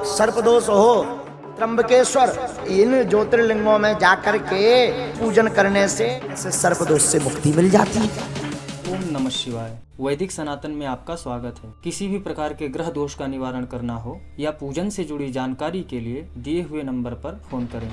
सर्पदोष हो, त्र्यंबकेश्वर इन ज्योतिर्लिंगों में जाकर के पूजन करने से सर्पदोष से मुक्ति मिल जाती है। ओम नमः शिवाय। वैदिक सनातन में आपका स्वागत है। किसी भी प्रकार के ग्रह दोष का निवारण करना हो या पूजन से जुड़ी जानकारी के लिए दिए हुए नंबर पर फोन करें।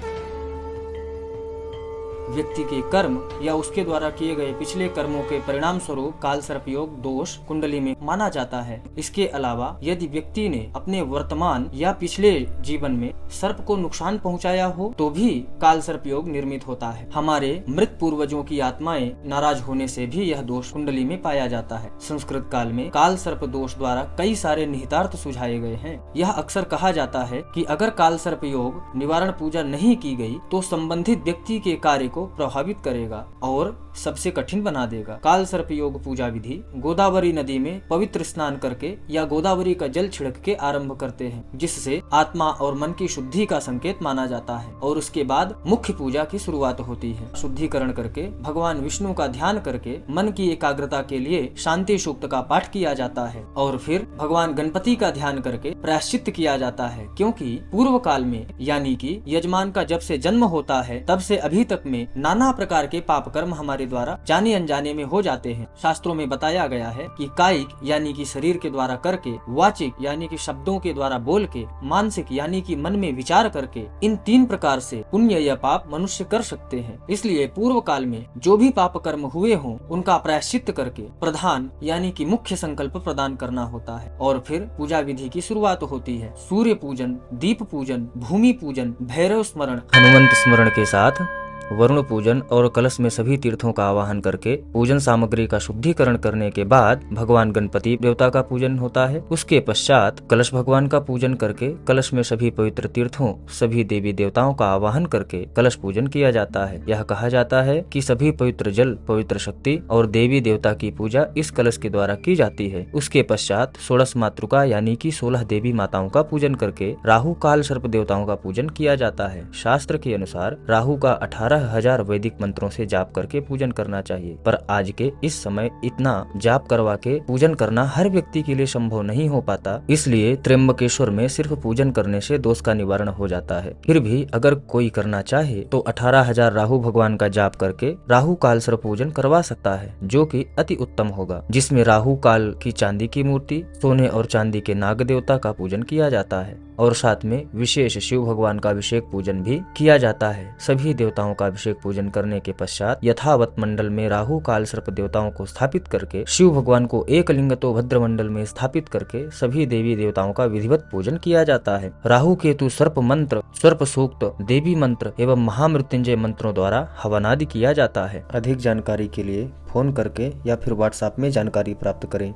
व्यक्ति के कर्म या उसके द्वारा किए गए पिछले कर्मों के परिणाम स्वरूप काल सर्प योग दोष कुंडली में माना जाता है। इसके अलावा यदि व्यक्ति ने अपने वर्तमान या पिछले जीवन में सर्प को नुकसान पहुंचाया हो तो भी काल सर्प योग निर्मित होता है। हमारे मृत पूर्वजों की आत्माएं नाराज होने से भी यह दोष कुंडली में पाया जाता है। संस्कृत काल में काल सर्प दोष द्वारा कई सारे निहितार्थ सुझाए गए हैं। यह अक्सर कहा जाता है कि अगर काल सर्प योग निवारण पूजा नहीं की गई तो संबंधित व्यक्ति के कार्य को प्रभावित करेगा और सबसे कठिन बना देगा। काल सर्प योग पूजा विधि गोदावरी नदी में पवित्र स्नान करके या गोदावरी का जल छिड़क के आरंभ करते हैं, जिससे आत्मा और मन की शुद्धि का संकेत माना जाता है और उसके बाद मुख्य पूजा की शुरुआत होती है। शुद्धिकरण करके भगवान विष्णु का ध्यान करके मन की एकाग्रता के लिए शांति सूक्त का पाठ किया जाता है और फिर भगवान गणपति का ध्यान करके प्रायश्चित किया जाता है, क्योंकि पूर्व काल में यानी कि यजमान का जब से जन्म होता है तब से अभी तक में नाना प्रकार के पाप कर्म हमारे द्वारा जाने अनजाने में हो जाते हैं। शास्त्रों में बताया गया है कि कायिक यानी कि शरीर के द्वारा करके, वाचिक यानी कि शब्दों के द्वारा बोल के, मानसिक यानी कि मन में विचार करके, इन 3 प्रकार से पुण्य या पाप मनुष्य कर सकते हैं। इसलिए पूर्व काल में जो भी पाप कर्म हुए हों उनका प्रायश्चित करके प्रधान यानी कि मुख्य संकल्प प्रदान करना होता है और फिर पूजा विधि की शुरुआत होती है। सूर्य पूजन, दीप पूजन, भूमि पूजन, भैरव स्मरण, हनुमंत स्मरण के साथ वरुण पूजन और कलश में सभी तीर्थों का आवाहन करके पूजन सामग्री का शुद्धिकरण करने के बाद भगवान गणपति देवता का पूजन होता है। उसके पश्चात कलश भगवान का पूजन करके कलश में सभी पवित्र तीर्थों, सभी देवी देवताओं का आवाहन करके कलश पूजन किया जाता है। यह कहा जाता है कि सभी पवित्र जल, पवित्र शक्ति और देवी देवता की पूजा इस कलश के द्वारा की जाती है। उसके पश्चात 16 मातृका यानी कि 16 देवी माताओं का पूजन करके राहु काल सर्प देवताओं का पूजन किया जाता है। शास्त्र के अनुसार राहु का 18,000 वैदिक मंत्रों से जाप करके पूजन करना चाहिए, पर आज के इस समय इतना जाप करवा के पूजन करना हर व्यक्ति के लिए संभव नहीं हो पाता। इसलिए त्र्यंबकेश्वर में सिर्फ पूजन करने से दोष का निवारण हो जाता है। फिर भी अगर कोई करना चाहे तो 18,000 राहु भगवान का जाप करके राहु काल सर्प पूजन करवा सकता है, जो कि अति उत्तम होगा, जिसमें राहु काल की चांदी की मूर्ति, सोने और चांदी के नाग देवता का पूजन किया जाता है और साथ में विशेष शिव भगवान का अभिषेक पूजन भी किया जाता है। सभी देवताओं का अभिषेक पूजन करने के पश्चात यथावत मंडल में राहु काल सर्प देवताओं को स्थापित करके शिव भगवान को एक लिंग तो भद्र मंडल में स्थापित करके सभी देवी देवताओं का विधिवत पूजन किया जाता है। राहु केतु सर्प मंत्र, सर्प सूक्त, देवी मंत्र एवं महामृत्युंजय मंत्रों द्वारा हवन आदि किया जाता है। अधिक जानकारी के लिए फोन करके या फिर व्हाट्सएप में जानकारी प्राप्त करें।